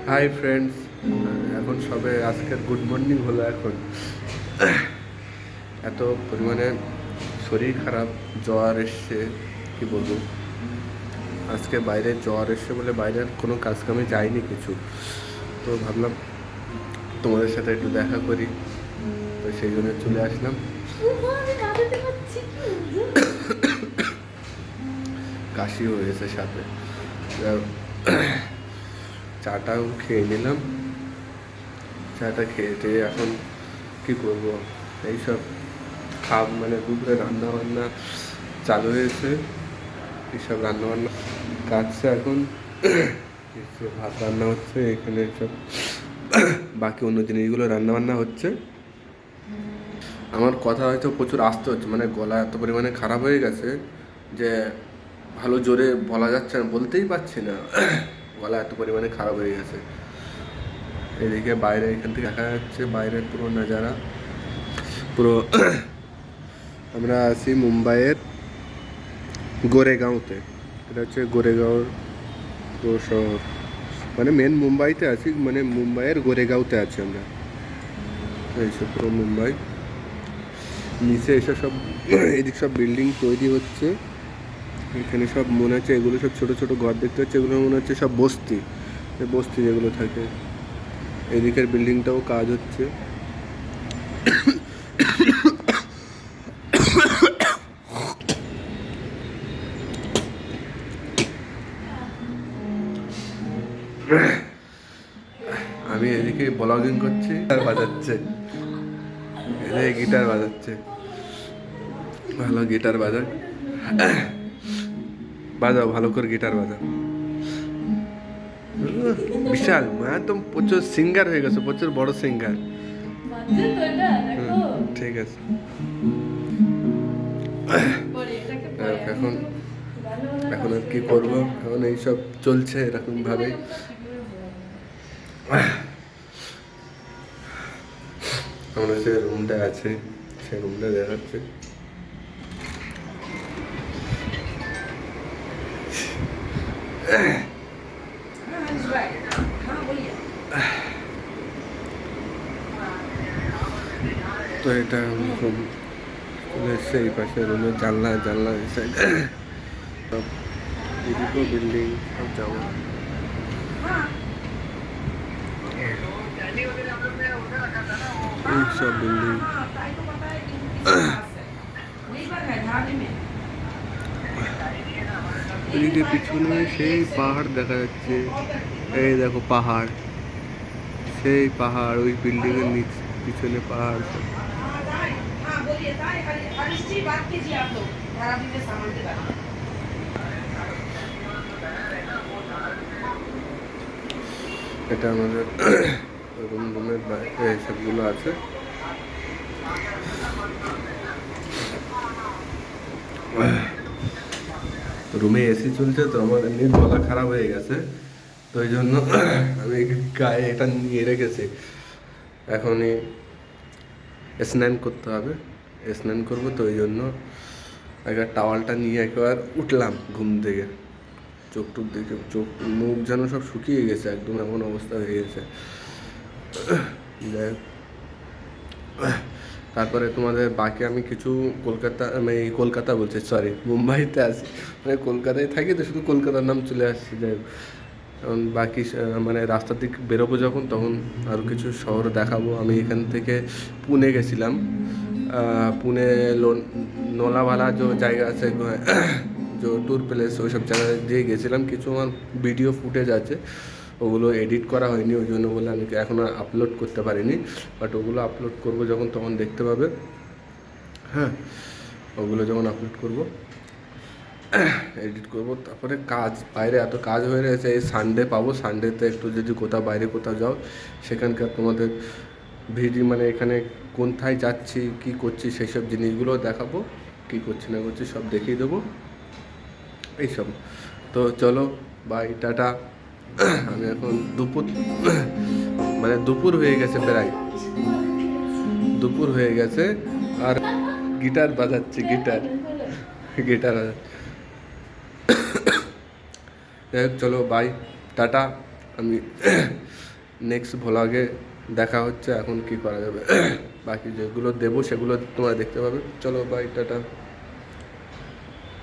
Hi friends, এখন সবে আজকের গুড মর্নিং হলো। এখন এত পরিমাণে শরীর খারাপ, জ্বর এসছে, কি বলবো। আজকে বাইরে জ্বর এসছে বলে বাইরের কোনো কাজ কামে যায়নি কিছু। তো ভাবলাম তোমাদের সাথে একটু দেখা করি, তো সেই জন্য চলে আসলাম। কাশি হয়েছে সাথে, চাটাও খেয়ে নিলাম। চাটা খেয়েতে এখন কি করব, এইসব মানে দুপুরে রান্না বান্না চালু হয়েছে। এইসব রান্না বান্না কাটছে এখন। ভাত রান্না হচ্ছে এখানে, সব বাকি অন্য জিনিসগুলো রান্না বান্না হচ্ছে। আমার কথা হয়তো প্রচুর আসতে হচ্ছে, মানে গলা এত পরিমাণে খারাপ হয়ে গেছে যে ভালো জোরে বলা যাচ্ছে না, বলতেই পারছি না। গলা এত পরিমাণে খারাপ হয়ে গেছে। এদিকে বাইরে এখান থেকে দেখা যাচ্ছে বাইরের পুরো নাজারা। পুরো আমরা আছি মুম্বাইয়ের গোরেগাঁওতে। এটা হচ্ছে গোরেগাঁওর পুরো শহর, মানে মেন মুম্বাইতে আছি, মানে মুম্বাইয়ের গোরেগাঁওতে আছি আমরা। এইসব পুরো মুম্বাই, নিচে এসব সব এদিক সব বিল্ডিং তৈরি হচ্ছে। এখানে সব মনে হচ্ছে এগুলো সব ছোটো ছোটো ঘর দেখতে হচ্ছে, এগুলো মনে হচ্ছে সব বস্তি, বস্তি যেগুলো থাকে। এদিকের বিল্ডিংটাও কাজ হচ্ছে। আমি এদিকে ব্লগিং করছি আর বাজাচ্ছে, এদিকে গিটার বাজাচ্ছে। ভালো গিটার বাজাও, বাজাও ভালো করে গিটার বাজাও। বিশাল, একদম প্রচুর সিঙ্গার হয়ে গেছে, প্রচুর বড় সিঙ্গার। ঠিক আছে। এখন এখন আর কি করবো, এখন এইসব চলছে এরকম ভাবে। আমাদের যে রুমটা আছে সেই রুমটা দেখাচ্ছে। তো এটা রুম চলে এসছে, এই পাশে রুমের জানলা জানলা সব এদিকেও বিল্ডিং, সব যাবো। এই সব বিল্ডিং, এদিকে পিছনে সেই পাহাড় দেখা যাচ্ছে। এই দেখো পাহাড়, সেই পাহাড়, ওই বিল্ডিং এর নিচে পিছনে পাহাড় সব। এটা আমাদের রুমের বাইরে সবগুলো আছে। রুমে এসি চলছে, তো আমার এমনি গলা খারাপ হয়ে গেছে, তো ওই জন্য আমি গায়ে এটা নিয়ে রেখেছি। এখনই স্নান করতে হবে, স্নান করবো, তো ওই জন্য একবার টাওয়ালটা নিয়ে একবার উঠলাম ঘুম থেকে। চোখ টুক দেখে চোখ মুখ যেন সব শুকিয়ে গেছে, একদম এমন অবস্থা হয়ে গেছে। যাই, তারপরে তোমাদের বাকি আমি কিছু কলকাতা, আমি কলকাতা বলছি, সরি মুম্বাইতে আছি, মানে কলকাতায় থাকি তো শুধু কলকাতার নাম চলে আসছে। যাই হোক, এখন বাকি মানে রাস্তার দিক বেরোবো যখন, তখন আরও কিছু শহর দেখাবো। আমি এখান থেকে পুনে গেছিলাম, পুনে নোলাভালা যে জায়গা আছে, যে ট্যুর প্লেস, ওই সব জায়গায় দিয়ে গেছিলাম। কিছু আমার ভিডিও ফুটেজ আছে, ওগুলো এডিট করা হয়নি, ওই জন্য বলে আমি এখনও আপলোড করতে পারিনি। বাট ওগুলো আপলোড করবো যখন, তখন দেখতে পাবে। হ্যাঁ, ওগুলো যখন আপলোড করবো, এডিট করবো। তারপরে কাজ, বাইরে এত কাজ হয়ে রয়েছে, এই সানডে পাবো, সানডেতে একটু যদি কোথাও বাইরে কোথাও যাও, সেখানকার তোমাদের ভিডিও, মানে এখানে কোথায় যাচ্ছি, কি করছি, সেই সব জিনিসগুলো দেখাবো। কি করছি না করছি সব দেখিয়ে দেবো এইসব। তো চলো, বাই, টাটা। আমি এখন দুপুর, মানে দুপুর হয়ে গেছে, প্রায় দুপুর হয়ে গেছে, আর গিটার বাজাচ্ছি, গিটার গিটার বাজাচ্ছি। যাই হোক, চলো বাই, টাটা। আমি নেক্সট ভ্লগে দেখা হচ্ছে এখন কি করা যাবে। বাকি যেগুলো দেবো সেগুলো তোমরা দেখতে পাবে। চলো বাই, টাটা।